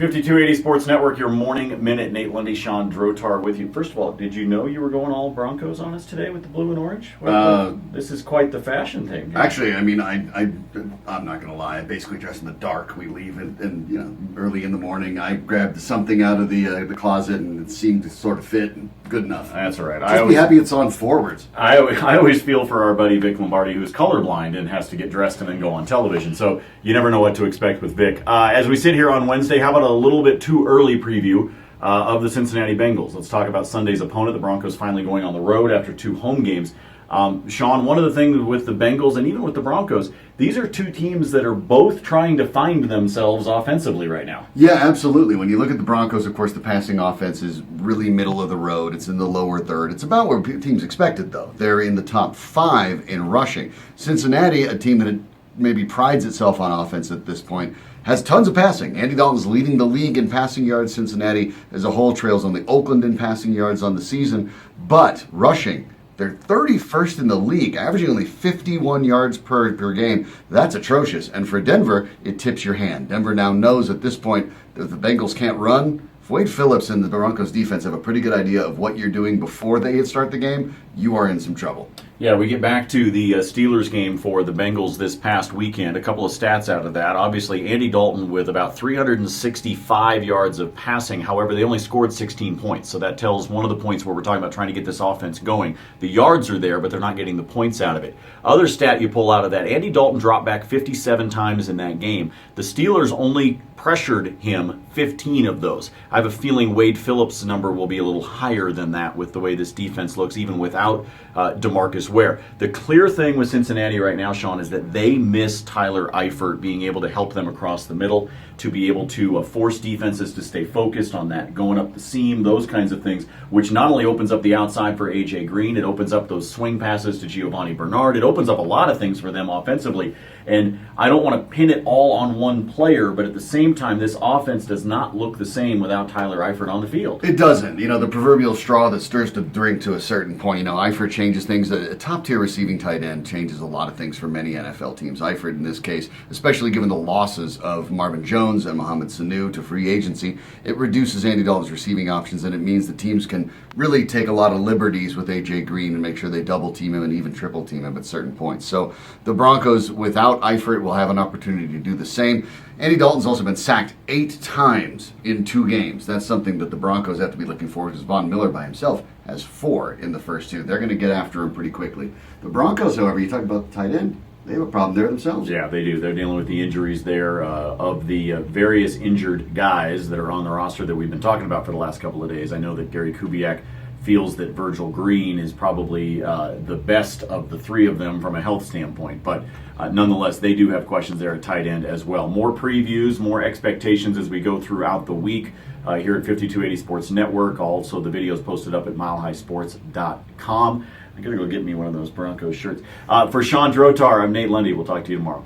5280 Sports Network, your morning minute. Nate Lundy, Shawn Drotar with you. First of all, did you know you were going all Broncos on us today with the blue and orange? This is quite the fashion thing. Actually, I mean, I'm not going to lie. I basically dress in the dark. We leave and early in the morning. I grabbed something out of the closet and it seemed to sort of fit and good enough. That's all right. Just be happy it's on forwards. I always feel for our buddy Vic Lombardi, who's colorblind and has to get dressed and then go on television. So you never know what to expect with Vic. As we sit here on Wednesday, how about a little bit too early preview of the Cincinnati Bengals? Let's talk about Sunday's opponent. The Broncos finally going on the road after 2 home games. Shawn, one of the things with the Bengals and even with the Broncos, these are 2 teams that are both trying to find themselves offensively right now. Yeah, absolutely. When you look at the Broncos, of course, the passing offense is really middle of the road. It's in the lower third. It's about where teams expect it, though. They're in the top 5 in rushing. Cincinnati, a team that maybe prides itself on offense at this point, has tons of passing. Andy Dalton's leading the league in passing yards. Cincinnati as a whole trails on the Oakland in passing yards on the season. But rushing, they're 31st in the league, averaging only 51 yards per game. That's atrocious. And for Denver, it tips your hand. Denver now knows at this point that the Bengals can't run. If Wade Phillips and the Broncos defense have a pretty good idea of what you're doing before they start the game, you are in some trouble. Yeah, we get back to the Steelers game for the Bengals this past weekend. A couple of stats out of that. Obviously, Andy Dalton with about 365 yards of passing. However, they only scored 16 points. So that tells one of the points where we're talking about trying to get this offense going. The yards are there, but they're not getting the points out of it. Other stat you pull out of that, Andy Dalton dropped back 57 times in that game. The Steelers only pressured him 15 of those. I have a feeling Wade Phillips' number will be a little higher than that with the way this defense looks, even without DeMarcus Ware. The clear thing with Cincinnati right now, Shawn, is that they miss Tyler Eifert being able to help them across the middle, to be able to force defenses to stay focused on that, going up the seam, those kinds of things, which not only opens up the outside for A.J. Green, it opens up those swing passes to Giovanni Bernard. It opens up a lot of things for them offensively. And I don't want to pin it all on one player, but at the same time, this offense does not look the same without Tyler Eifert on the field. It doesn't. The proverbial straw that stirs the drink to a certain point. Eifert changes things. A top-tier receiving tight end changes a lot of things for many NFL teams. Eifert, in this case, especially given the losses of Marvin Jones and Mohamed Sanu to free agency, it reduces Andy Dalton's receiving options, and it means the teams can really take a lot of liberties with A.J. Green and make sure they double-team him and even triple-team him at certain points. So the Broncos, without Eifert, will have an opportunity to do the same. Andy Dalton's also been sacked 8 times in 2 games. That's something that the Broncos have to be looking forward to, because Von Miller by himself has 4 in the first 2. They're going to get after him pretty quickly. The Broncos, however, you talk about the tight end, they have a problem there themselves. Yeah, they do. They're dealing with the injuries there of the various injured guys that are on the roster that we've been talking about for the last couple of days. I know that Gary Kubiak feels that Virgil Green is probably the best of the 3 of them from a health standpoint. But nonetheless, they do have questions there at tight end as well. More previews, more expectations as we go throughout the week here at 5280 Sports Network. Also, the videos posted up at milehighsports.com. I gotta go get me one of those Broncos shirts. For Shawn Drotar, I'm Nate Lundy. We'll talk to you tomorrow.